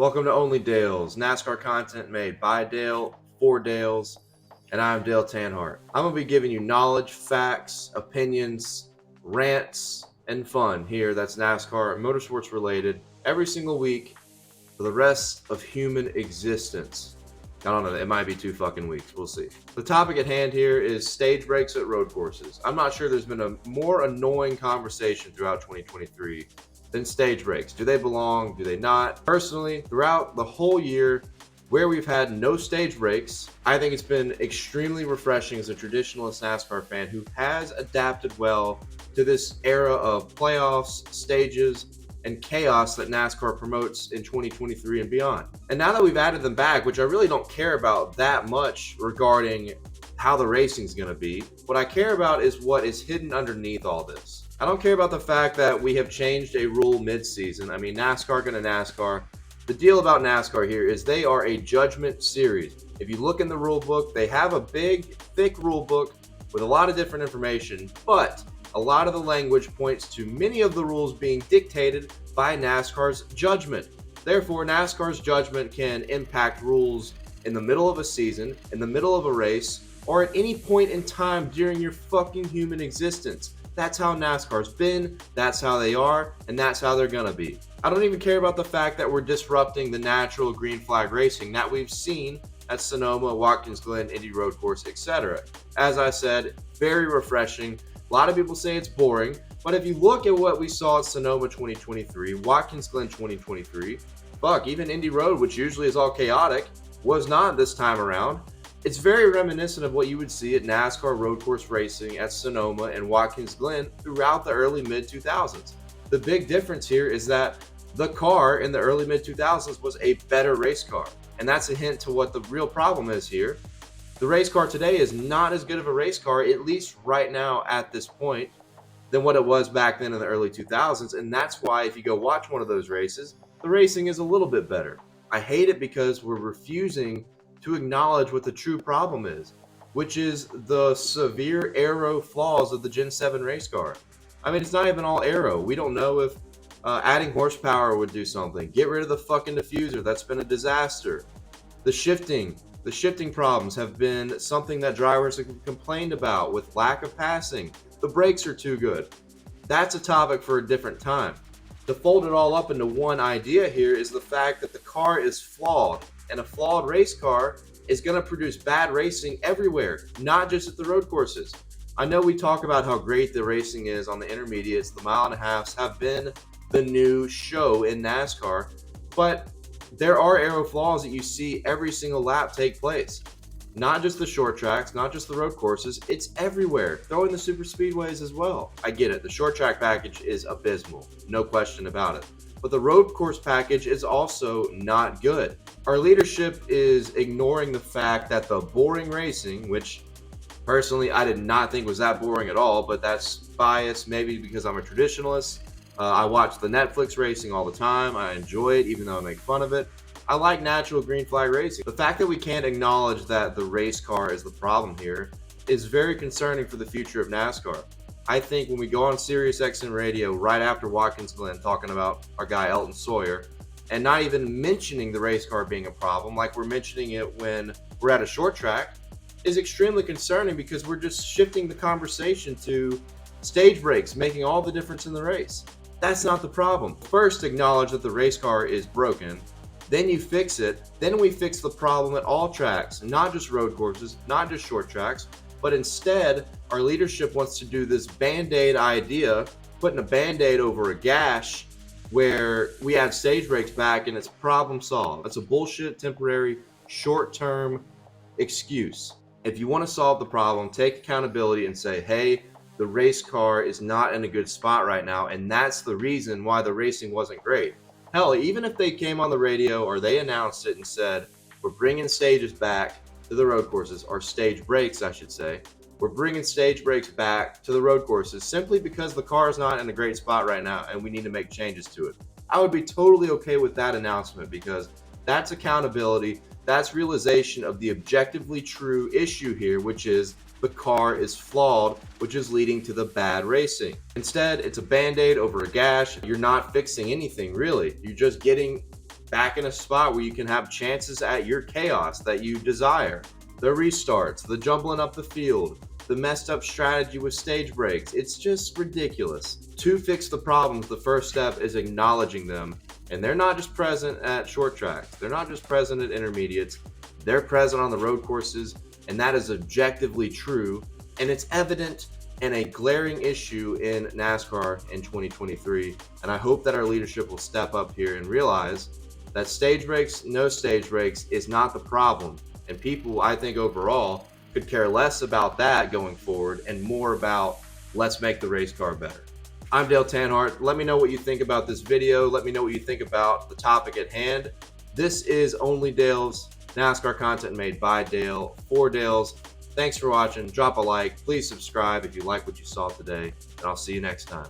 Welcome to Onlydales, NASCAR content made by Dale, for Dales, and I'm Dale Tanhart. I'm going to be giving you knowledge, facts, opinions, rants, and fun here that's NASCAR and motorsports related every single week for the rest of human existence. I don't know, it might be 2 fucking weeks. We'll see. The topic at hand here is stage breaks at road courses. I'm not sure there's been a more annoying conversation throughout 2023 than stage breaks. Do they belong? Do they not? Personally, throughout the whole year where we've had no stage breaks, I think it's been extremely refreshing as a traditionalist NASCAR fan who has adapted well to this era of playoffs, stages, and chaos that NASCAR promotes in 2023 and beyond. And now that we've added them back, which I really don't care about that much regarding how the racing's going to be, what I care about is what is hidden underneath all this. I don't care about the fact that we have changed a rule mid-season. I mean, NASCAR gonna NASCAR. The deal about NASCAR here is they are a judgment series. If you look in the rule book, they have a big, thick rule book with a lot of different information, but a lot of the language points to many of the rules being dictated by NASCAR's judgment. Therefore, NASCAR's judgment can impact rules in the middle of a season, in the middle of a race, or at any point in time during your fucking human existence. That's how NASCAR's been, that's how they are, and that's how they're gonna be. I don't even care about the fact that we're disrupting the natural green flag racing that we've seen at Sonoma, Watkins Glen, Indy Road Course, etc. As I said, very refreshing. A lot of people say it's boring, but if you look at what we saw at Sonoma 2023, Watkins Glen 2023, fuck, even Indy Road, which usually is all chaotic, was not this time around. It's very reminiscent of what you would see at NASCAR road course racing at Sonoma and Watkins Glen throughout the early mid-2000s. The big difference here is that the car in the early mid-2000s was a better race car. And that's a hint to what the real problem is here. The race car today is not as good of a race car, at least right now at this point, than what it was back then in the early 2000s. And that's why if you go watch one of those races, the racing is a little bit better. I hate it because we're refusing to acknowledge what the true problem is, which is the severe aero flaws of the Gen 7 race car. I mean, it's not even all aero. We don't know if adding horsepower would do something. Get rid of the fucking diffuser. That's been a disaster. The shifting problems have been something that drivers have complained about with lack of passing. The brakes are too good. That's a topic for a different time. To fold it all up into one idea here is the fact that the car is flawed. And a flawed race car is going to produce bad racing everywhere, not just at the road courses. I know we talk about how great the racing is on the intermediates. The mile and a halves have been the new show in NASCAR, but there are aero flaws that you see every single lap take place. Not just the short tracks, not just the road courses, it's everywhere. Throw in the super speedways as well. I get it, the short track package is abysmal, no question about it. But the road course package is also not good. Our leadership is ignoring the fact that the boring racing, which personally I did not think was that boring at all, but that's bias, maybe because I'm a traditionalist. I watch the Netflix racing all the time. I enjoy it, even though I make fun of it. I like natural green flag racing. The fact that we can't acknowledge that the race car is the problem here is very concerning for the future of NASCAR. I think when we go on SiriusXM radio right after Watkins Glen talking about our guy Elton Sawyer and not even mentioning the race car being a problem like we're mentioning it when we're at a short track is extremely concerning because we're just shifting the conversation to stage breaks making all the difference in the race. That's not the problem. First, acknowledge that the race car is broken. Then you fix it. Then we fix the problem at all tracks, not just road courses, not just short tracks, but instead, our leadership wants to do this Band-Aid idea, putting a Band-Aid over a gash where we add stage breaks back and it's problem solved. That's a bullshit, temporary, short-term excuse. If you want to solve the problem, take accountability and say, hey, the race car is not in a good spot right now, and that's the reason why the racing wasn't great. Hell, even if they came on the radio or they announced it and said, we're bringing stages back to the road courses, or stage breaks, I should say. We're bringing stage breaks back to the road courses simply because the car is not in a great spot right now and we need to make changes to it. I would be totally okay with that announcement because that's accountability. That's realization of the objectively true issue here, which is the car is flawed, which is leading to the bad racing. Instead, it's a Band-Aid over a gash. You're not fixing anything, really. You're just getting back in a spot where you can have chances at your chaos that you desire. The restarts, the jumbling up the field, the messed up strategy with stage breaks. It's just ridiculous. To fix the problems, the first step is acknowledging them. And they're not just present at short tracks. They're not just present at intermediates. They're present on the road courses, and that is objectively true. And it's evident and a glaring issue in NASCAR in 2023. And I hope that our leadership will step up here and realize that stage breaks, no stage breaks is not the problem. And people, I think overall, could care less about that going forward and more about let's make the race car better. I'm Dale Tanhart. Let me know what you think about this video. Let me know what you think about the topic at hand. This is Onlydales, NASCAR content made by Dale, for Dales. Thanks for watching. Drop a like. Please subscribe if you like what you saw today, and I'll see you next time.